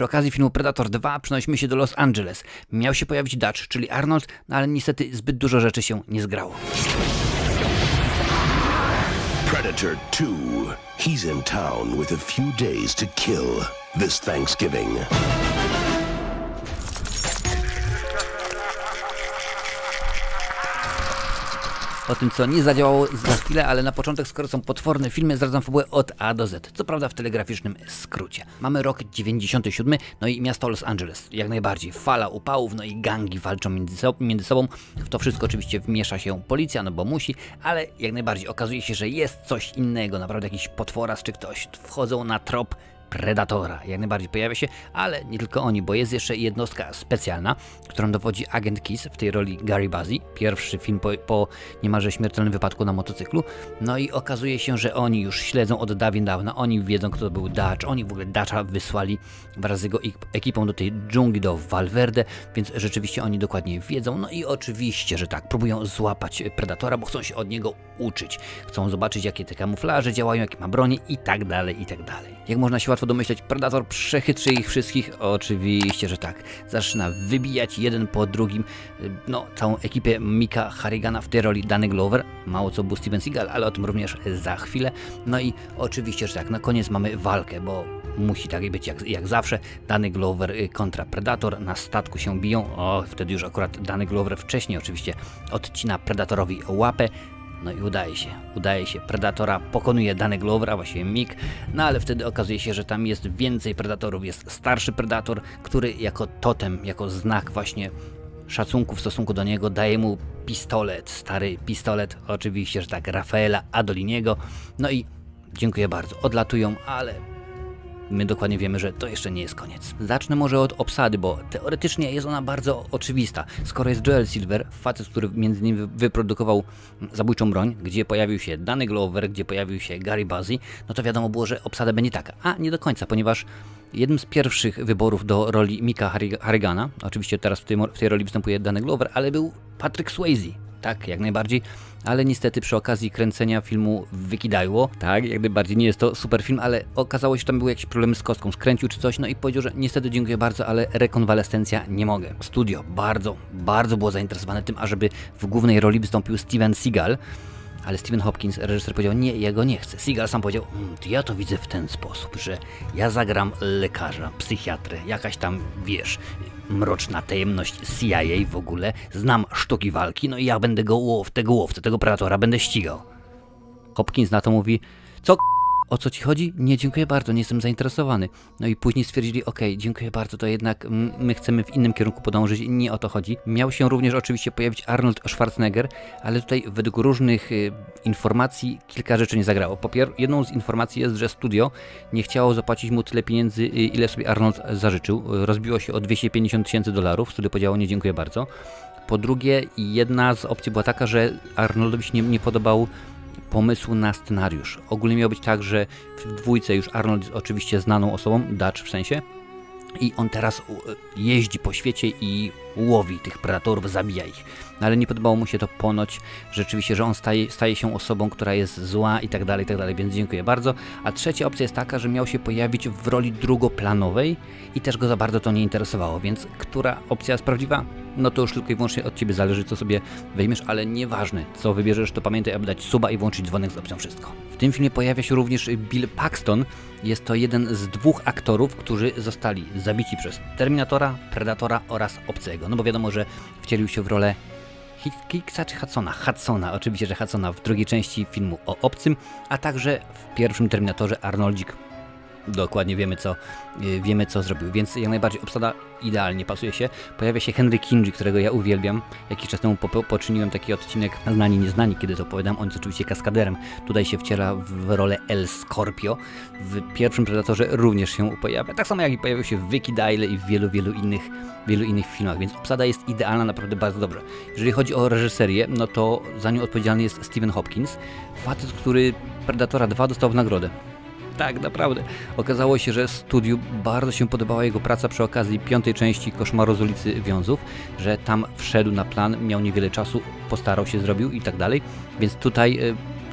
Przy okazji filmu Predator 2 przenosimy się do Los Angeles. Miał się pojawić Dutch, czyli Arnold, no ale niestety zbyt dużo rzeczy się nie zgrało. Predator 2. He's in town with a few days to kill this Thanksgiving. O tym, co nie zadziałało za chwilę, ale na początek, skoro są potworne filmy, zdradzam fabułę od A do Z. Co prawda w telegraficznym skrócie. Mamy rok 97, no i miasto Los Angeles. Jak najbardziej. Fala upałów, no i gangi walczą między sobą. W to wszystko oczywiście wmiesza się policja, no bo musi, ale jak najbardziej okazuje się, że jest coś innego. Naprawdę jakiś potworas czy ktoś. Wchodzą na trop Predatora. Jak najbardziej pojawia się, ale nie tylko oni, bo jest jeszcze jednostka specjalna, którą dowodzi agent Kiss, w tej roli Gary Busey. Pierwszy film po niemalże śmiertelnym wypadku na motocyklu. No i okazuje się, że oni już śledzą od dawien dawna, oni wiedzą, kto to był Dutch, oni w ogóle Dutcha wysłali wraz z jego ekipą do tej dżungli, do Valverde, więc rzeczywiście oni dokładnie wiedzą. No i oczywiście, że tak, próbują złapać Predatora, bo chcą się od niego uczyć. Chcą zobaczyć, jakie te kamuflaże działają, jakie ma broni i tak dalej, i tak dalej. Jak można się łatwo domyśleć, Predator przechytrzy ich wszystkich? Oczywiście, że tak. Zaczyna wybijać jeden po drugim, no, całą ekipę Micka Harrigana, w tej roli Danny Glover. Mało co był Steven Seagal, ale o tym również za chwilę. No i oczywiście, że tak, na koniec mamy walkę, bo musi tak być jak zawsze. Danny Glover kontra Predator, na statku się biją. O, wtedy już akurat Danny Glover wcześniej oczywiście odcina Predatorowi łapę. No i udaje się. Predatora pokonuje Danny Glover, a właściwie Mick, no ale wtedy okazuje się, że tam jest więcej Predatorów. Jest starszy Predator, który jako totem, jako znak właśnie szacunku w stosunku do niego daje mu pistolet, stary pistolet, oczywiście, że tak, Rafaela Adoliniego. No i dziękuję bardzo, odlatują, ale my dokładnie wiemy, że to jeszcze nie jest koniec. Zacznę może od obsady, bo teoretycznie jest ona bardzo oczywista. Skoro jest Joel Silver, facet, który między innymi wyprodukował Zabójczą broń, gdzie pojawił się Danny Glover, gdzie pojawił się Gary Busey, no to wiadomo było, że obsada będzie taka. A nie do końca, ponieważ jednym z pierwszych wyborów do roli Micka Harrigana, oczywiście teraz w tej roli występuje Danny Glover, ale był Patrick Swayze. Tak, jak najbardziej, ale niestety przy okazji kręcenia filmu wykidajło. Tak, jak najbardziej nie jest to super film, ale okazało się, że tam były jakieś problemy z kostką, skręcił czy coś, no i powiedział, że niestety dziękuję bardzo, ale rekonwalescencja nie mogę. Studio bardzo było zainteresowane tym, ażeby w głównej roli wystąpił Steven Seagal, ale Stephen Hopkins, reżyser, powiedział, nie, ja go nie chcę. Seagal sam powiedział, ja to widzę w ten sposób, że ja zagram lekarza, psychiatrę, jakaś tam, wiesz, mroczna tajemność CIA w ogóle, znam sztuki walki, no i ja będę tego łowcę, tego Predatora będę ścigał. Hopkins na to mówi, co o co ci chodzi? Nie, dziękuję bardzo, nie jestem zainteresowany. No i później stwierdzili, okej, dziękuję bardzo, to jednak my chcemy w innym kierunku podążyć, nie o to chodzi. Miał się również oczywiście pojawić Arnold Schwarzenegger, ale tutaj według różnych informacji kilka rzeczy nie zagrało. Jedną z informacji jest, że studio nie chciało zapłacić mu tyle pieniędzy, ile sobie Arnold zażyczył. Rozbiło się o $250 000, studio powiedziało, nie, dziękuję bardzo. Po drugie, jedna z opcji była taka, że Arnoldowi się nie podobał pomysłu na scenariusz. Ogólnie miało być tak, że w dwójce już Arnold jest oczywiście znaną osobą, Dutch w sensie, i on teraz jeździ po świecie i łowi tych predatorów, zabija ich. No ale nie podobało mu się to ponoć rzeczywiście, że on staje się osobą, która jest zła i tak dalej, więc dziękuję bardzo. A trzecia opcja jest taka, że miał się pojawić w roli drugoplanowej i też go za bardzo to nie interesowało, więc która opcja jest prawdziwa? No to już tylko i wyłącznie od Ciebie zależy, co sobie weźmiesz, ale nieważne, co wybierzesz, to pamiętaj, aby dać suba i włączyć dzwonek z opcją wszystko. W tym filmie pojawia się również Bill Paxton. Jest to jeden z dwóch aktorów, którzy zostali zabici przez Terminatora, Predatora oraz Obcego. No bo wiadomo, że wcielił się w rolę Hicksa czy Hudsona? Hudsona, oczywiście, że Hudsona w drugiej części filmu o Obcym, a także w pierwszym Terminatorze Arnoldzik. Dokładnie wiemy co zrobił, więc jak najbardziej obsada idealnie pasuje się. Pojawia się Henry Kingi, którego ja uwielbiam. Jakiś czas temu poczyniłem taki odcinek Znani Nieznani, kiedy to opowiadam. On jest oczywiście kaskaderem. Tutaj się wciela w rolę El Scorpio. W pierwszym Predatorze również się pojawia. Tak samo jak i pojawił się w Vicky Dale i w wielu innych filmach, więc obsada jest idealna, naprawdę bardzo dobrze. Jeżeli chodzi o reżyserię, no to za nią odpowiedzialny jest Stephen Hopkins. Facet, który Predatora 2 dostał w nagrodę. Tak, naprawdę. Okazało się, że studiu bardzo się podobała jego praca przy okazji 5. części Koszmaru z ulicy Wiązów, że tam wszedł na plan, miał niewiele czasu, postarał się, zrobił i tak dalej. Więc tutaj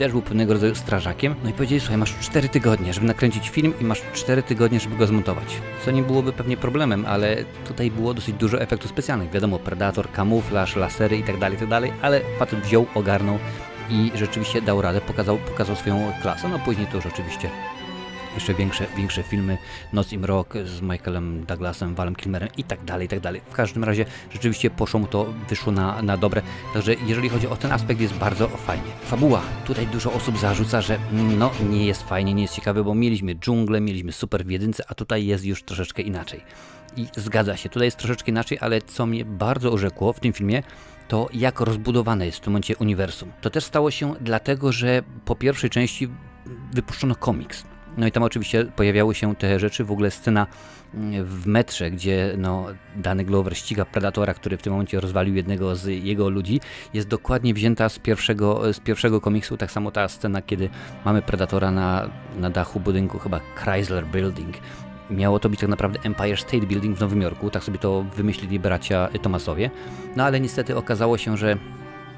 też był pewnego rodzaju strażakiem. No i powiedzieli, słuchaj, masz 4 tygodnie, żeby nakręcić film i masz 4 tygodnie, żeby go zmontować. Co nie byłoby pewnie problemem, ale tutaj było dosyć dużo efektów specjalnych. Wiadomo, Predator, kamuflaż, lasery i tak dalej, ale facet wziął, ogarnął i rzeczywiście dał radę, pokazał swoją klasę. No później to już oczywiście jeszcze większe filmy, Noc i Mrok z Michaelem Douglasem, Valem Kilmerem i tak dalej. W każdym razie rzeczywiście poszło mu to, wyszło na dobre. Także jeżeli chodzi o ten aspekt, jest bardzo fajnie. Fabuła. Tutaj dużo osób zarzuca, że no nie jest fajnie, nie jest ciekawe, bo mieliśmy dżunglę, mieliśmy super w jedynce, a tutaj jest już troszeczkę inaczej. I zgadza się, tutaj jest troszeczkę inaczej, ale co mnie bardzo urzekło w tym filmie, to jak rozbudowane jest w tym momencie uniwersum. To też stało się dlatego, że po pierwszej części wypuszczono komiks. No i tam oczywiście pojawiały się te rzeczy, w ogóle scena w metrze, gdzie no, Danny Glover ściga Predatora, który w tym momencie rozwalił jednego z jego ludzi, jest dokładnie wzięta z pierwszego komiksu. Tak samo ta scena, kiedy mamy Predatora na dachu budynku, chyba Chrysler Building. Miało to być tak naprawdę Empire State Building w Nowym Jorku, tak sobie to wymyślili bracia Thomasowie. No ale niestety okazało się, że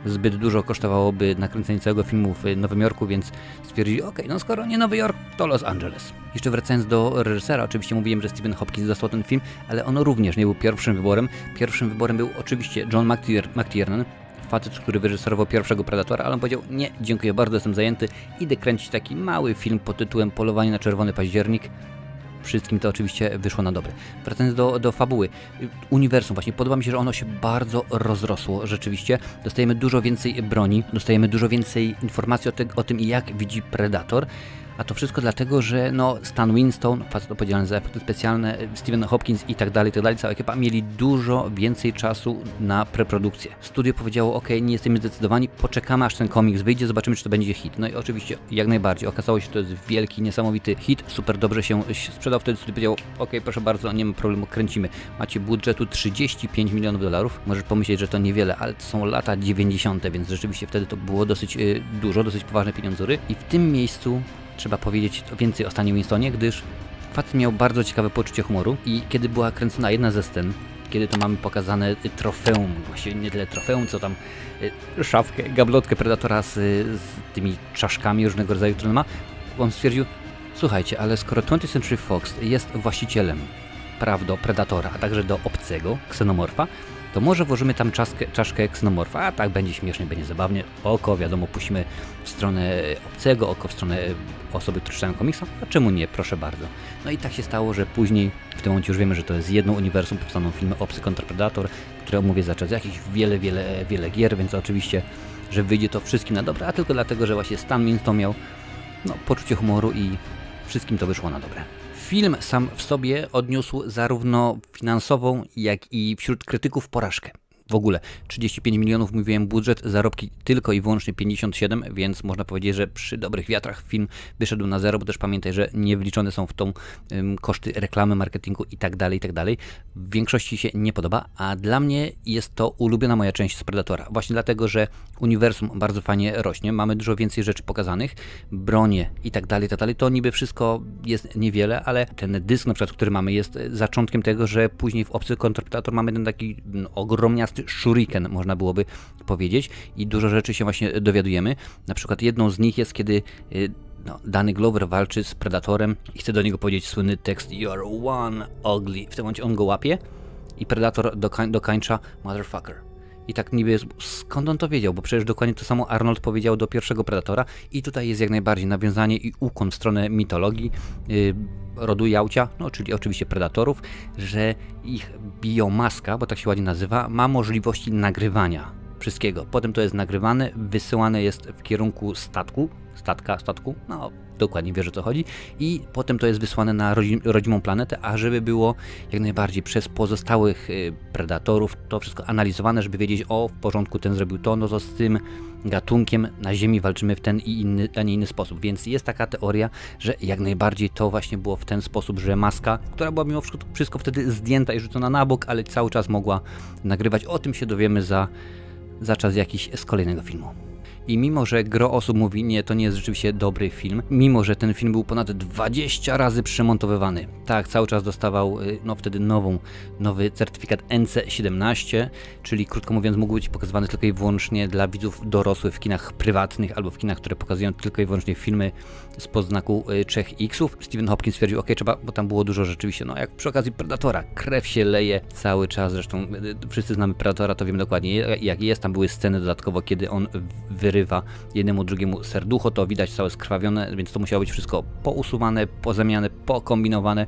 zbyt dużo kosztowałoby nakręcenie całego filmu w Nowym Jorku, więc stwierdzili, okej, no skoro nie Nowy Jork, to Los Angeles. Jeszcze wracając do reżysera, oczywiście mówiłem, że Stephen Hopkins dostał ten film, ale on również nie był pierwszym wyborem. Pierwszym wyborem był oczywiście John McTiernan, facet, który wyreżyserował pierwszego Predatora, ale on powiedział, nie, dziękuję bardzo, jestem zajęty, idę kręcić taki mały film pod tytułem Polowanie na czerwony październik. Wszystkim to oczywiście wyszło na dobre. Wracając do fabuły. Uniwersum właśnie, podoba mi się, że ono się bardzo rozrosło rzeczywiście. Dostajemy dużo więcej broni, dostajemy dużo więcej informacji o tym, jak widzi Predator. A to wszystko dlatego, że no, Stan Winston, facet odpowiedzialny za efekty specjalne, Stephen Hopkins i tak dalej, cała ekipa mieli dużo więcej czasu na preprodukcję. Studio powiedziało, ok, nie jesteśmy zdecydowani, poczekamy aż ten komiks wyjdzie, zobaczymy, czy to będzie hit. No i oczywiście, jak najbardziej, okazało się, że to jest wielki, niesamowity hit, super dobrze się sprzedał, wtedy studio powiedziało, ok, proszę bardzo, nie ma problemu, kręcimy. Macie budżetu 35 milionów dolarów, możesz pomyśleć, że to niewiele, ale to są lata 90., więc rzeczywiście wtedy to było dosyć dużo, dosyć poważne pieniądzury i w tym miejscu trzeba powiedzieć więcej o Stanie Winstonie, gdyż facet miał bardzo ciekawe poczucie humoru i kiedy była kręcona jedna ze scen, kiedy to mamy pokazane trofeum, właściwie nie tyle trofeum, co tam szafkę, gablotkę Predatora z tymi czaszkami różnego rodzaju, które on ma, on stwierdził, słuchajcie, ale skoro 20th Century Fox jest właścicielem praw do Predatora, a także do obcego, ksenomorfa, to może włożymy tam czaszkę ksenomorfa, a tak będzie śmiesznie, będzie zabawnie. Oko, wiadomo, puścimy w stronę obcego, oko w stronę osoby, które czytają komiksa, a czemu nie, proszę bardzo. No i tak się stało, że później, w tym momencie już wiemy, że to jest jedno uniwersum, powstaną filmy Obcy kontra Predator, które omówię za czas jakichś wiele gier, więc oczywiście, że wyjdzie to wszystkim na dobre, a tylko dlatego, że właśnie Stan Winston miał no, poczucie humoru i wszystkim to wyszło na dobre. Film sam w sobie odniósł zarówno finansową, jak i wśród krytyków porażkę. W ogóle 35 milionów, mówiłem, budżet, zarobki tylko i wyłącznie 57, więc można powiedzieć, że przy dobrych wiatrach film wyszedł na zero, bo też pamiętaj, że nie wliczone są w tą koszty reklamy, marketingu i tak dalej. W większości się nie podoba, a dla mnie jest to ulubiona moja część z Predatora. Właśnie dlatego, że uniwersum bardzo fajnie rośnie, mamy dużo więcej rzeczy pokazanych, bronie i tak dalej, to niby wszystko jest niewiele, ale ten dysk na przykład, który mamy, jest zaczątkiem tego, że później w Obcy kontra Predator mamy ten taki ogromniasty shuriken, można byłoby powiedzieć, i dużo rzeczy się właśnie dowiadujemy. Na przykład jedną z nich jest, kiedy Danny Glover walczy z Predatorem i chce do niego powiedzieć słynny tekst "You are one ugly". W tym momencie on go łapie i Predator dokańcza "motherfucker". I tak niby, skąd on to wiedział, bo przecież dokładnie to samo Arnold powiedział do pierwszego Predatora i tutaj jest jak najbardziej nawiązanie i ukłon w stronę mitologii rodu Jałcia, no czyli oczywiście Predatorów, że ich biomaska, bo tak się ładnie nazywa, ma możliwości nagrywania wszystkiego. Potem to jest nagrywane, wysyłane jest w kierunku statku, no dokładnie wiesz, o co chodzi, i potem to jest wysłane na rodzimą planetę, a żeby było jak najbardziej przez pozostałych predatorów to wszystko analizowane, żeby wiedzieć, o, w porządku, ten zrobił to, no to z tym gatunkiem na Ziemi walczymy w ten i inny, a nie inny sposób, więc jest taka teoria, że jak najbardziej to właśnie było w ten sposób, że maska, która była mimo wszystko wtedy zdjęta i rzucona na bok, ale cały czas mogła nagrywać, o tym się dowiemy za czas jakiś z kolejnego filmu. i mimo, że gro osób mówi, nie, to nie jest rzeczywiście dobry film, mimo, że ten film był ponad 20 razy przemontowywany, tak, cały czas dostawał, no wtedy nowy certyfikat NC-17, czyli krótko mówiąc mógł być pokazywany tylko i wyłącznie dla widzów dorosłych w kinach prywatnych albo w kinach, które pokazują tylko i wyłącznie filmy spod znaku 3X. Stephen Hopkins stwierdził, ok, trzeba, bo tam było dużo rzeczywiście, no jak przy okazji Predatora, krew się leje cały czas, zresztą wszyscy znamy Predatora, to wiemy dokładnie jak jest, tam były sceny dodatkowo, kiedy on wyrywa jednemu drugiemu serducho, to widać całe skrwawione, więc to musiało być wszystko pousuwane, pozamieniane, pokombinowane,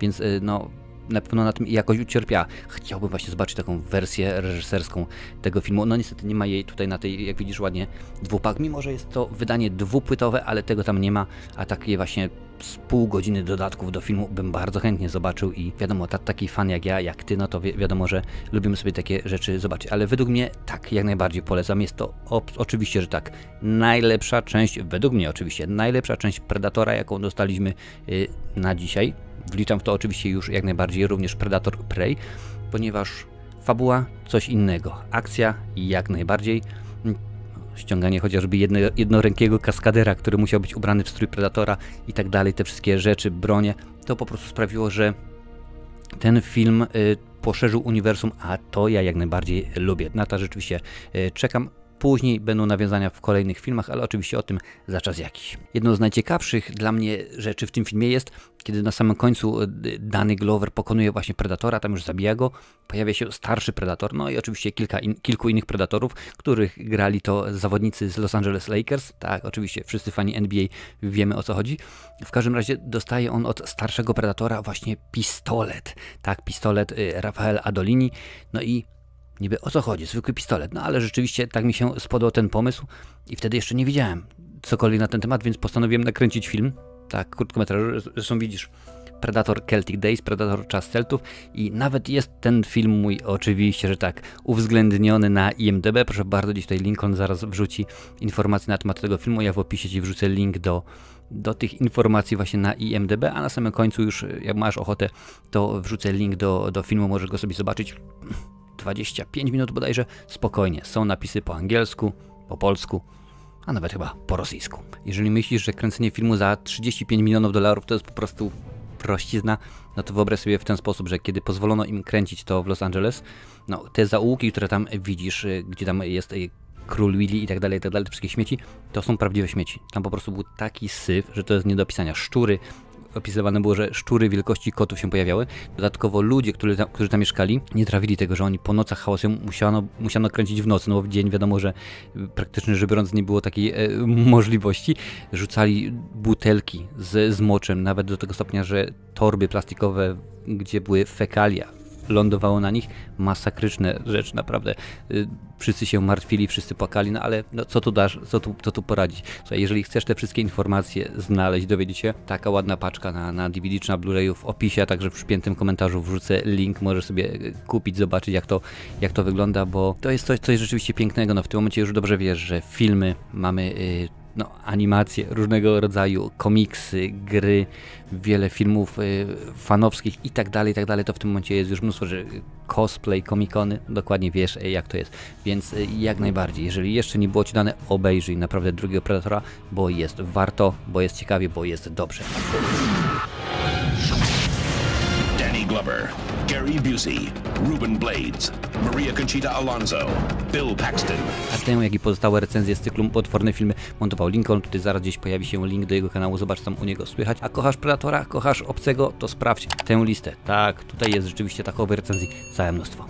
więc no na pewno na tym jakoś ucierpiała. Chciałbym właśnie zobaczyć taką wersję reżyserską tego filmu. No niestety nie ma jej tutaj na tej, jak widzisz ładnie, dwupak, mimo że jest to wydanie dwupłytowe, ale tego tam nie ma, a takie właśnie z pół godziny dodatków do filmu bym bardzo chętnie zobaczył i wiadomo, taki fan jak ja, jak ty, no to wiadomo, że lubimy sobie takie rzeczy zobaczyć, ale według mnie tak, jak najbardziej polecam. Jest to oczywiście, że tak, najlepsza część, według mnie oczywiście, najlepsza część Predatora, jaką dostaliśmy na dzisiaj. Wliczam w to oczywiście już jak najbardziej również Predator Prey, ponieważ fabuła coś innego, akcja jak najbardziej, ściąganie chociażby jednorękiego kaskadera, który musiał być ubrany w strój Predatora i tak dalej, te wszystkie rzeczy, bronie, to po prostu sprawiło, że ten film poszerzył uniwersum, a to ja jak najbardziej lubię. Na to rzeczywiście czekam. Później będą nawiązania w kolejnych filmach, ale oczywiście o tym za czas jakiś. Jedną z najciekawszych dla mnie rzeczy w tym filmie jest, kiedy na samym końcu Danny Glover pokonuje właśnie Predatora, tam już zabija go, pojawia się starszy Predator, no i oczywiście kilku innych Predatorów, których grali to zawodnicy z Los Angeles Lakers. Tak, oczywiście wszyscy fani NBA wiemy, o co chodzi. W każdym razie dostaje on od starszego Predatora właśnie pistolet. Tak, pistolet Rafael Adolini, no i niby o co chodzi, zwykły pistolet, no ale rzeczywiście tak mi się spodobał ten pomysł i wtedy jeszcze nie wiedziałem cokolwiek na ten temat, więc postanowiłem nakręcić film, tak, krótkometrażowy, zresztą widzisz, Predator Celtic Days, Predator Czas Celtów i nawet jest ten film mój, oczywiście, że tak, uwzględniony na IMDb, proszę bardzo, gdzieś tutaj Lincoln zaraz wrzuci informacje na temat tego filmu, ja w opisie Ci wrzucę link do tych informacji właśnie na IMDb, a na samym końcu już, jak masz ochotę, to wrzucę link do filmu, możesz go sobie zobaczyć. 25 minut bodajże, spokojnie, są napisy po angielsku, po polsku, a nawet chyba po rosyjsku. Jeżeli myślisz, że kręcenie filmu za 35 milionów dolarów to jest po prostu prościzna, no to wyobraź sobie w ten sposób, że kiedy pozwolono im kręcić to w Los Angeles, no te zaułki, które tam widzisz, gdzie tam jest Król Willy i tak dalej, te wszystkie śmieci, to są prawdziwe śmieci. Tam po prostu był taki syf, że to jest nie do opisania. Szczury, opisywane było, że szczury wielkości kotów się pojawiały. Dodatkowo ludzie, którzy tam mieszkali, nie trawili tego, że oni po nocach hałasują, musiano kręcić w nocy, no bo w dzień wiadomo, że praktycznie rzecz biorąc nie było takiej możliwości. Rzucali butelki z moczem, nawet do tego stopnia, że torby plastikowe, gdzie były fekalia, lądowało na nich. Masakryczne rzeczy, naprawdę. Wszyscy się martwili, wszyscy płakali, no ale no, co tu dasz, co tu poradzić? Słuchaj, jeżeli chcesz te wszystkie informacje znaleźć, dowiedzieć się, taka ładna paczka na DVD czy na Blu-rayu w opisie, a także w przypiętym komentarzu wrzucę link, możesz sobie kupić, zobaczyć jak to wygląda, bo to jest coś rzeczywiście pięknego. No w tym momencie już dobrze wiesz, że filmy mamy no, animacje różnego rodzaju, komiksy, gry, wiele filmów fanowskich i tak dalej, to w tym momencie jest już mnóstwo, że cosplay, komikony, dokładnie wiesz jak to jest, więc jak najbardziej, jeżeli jeszcze nie było Ci dane, obejrzyj naprawdę drugiego Predatora, bo jest warto, bo jest ciekawie, bo jest dobrze. Danny Glover, Gary Busey, Ruben Blades, Maria Conchita Alonso, Bill Paxton. A tę, jak i pozostałe recenzje z cyklu Potworne Filmy montował Lincoln. Tutaj zaraz gdzieś pojawi się link do jego kanału, zobacz tam u niego słychać. A kochasz Predatora, kochasz Obcego, to sprawdź tę listę. Tak, tutaj jest rzeczywiście takowej recenzji całe mnóstwo.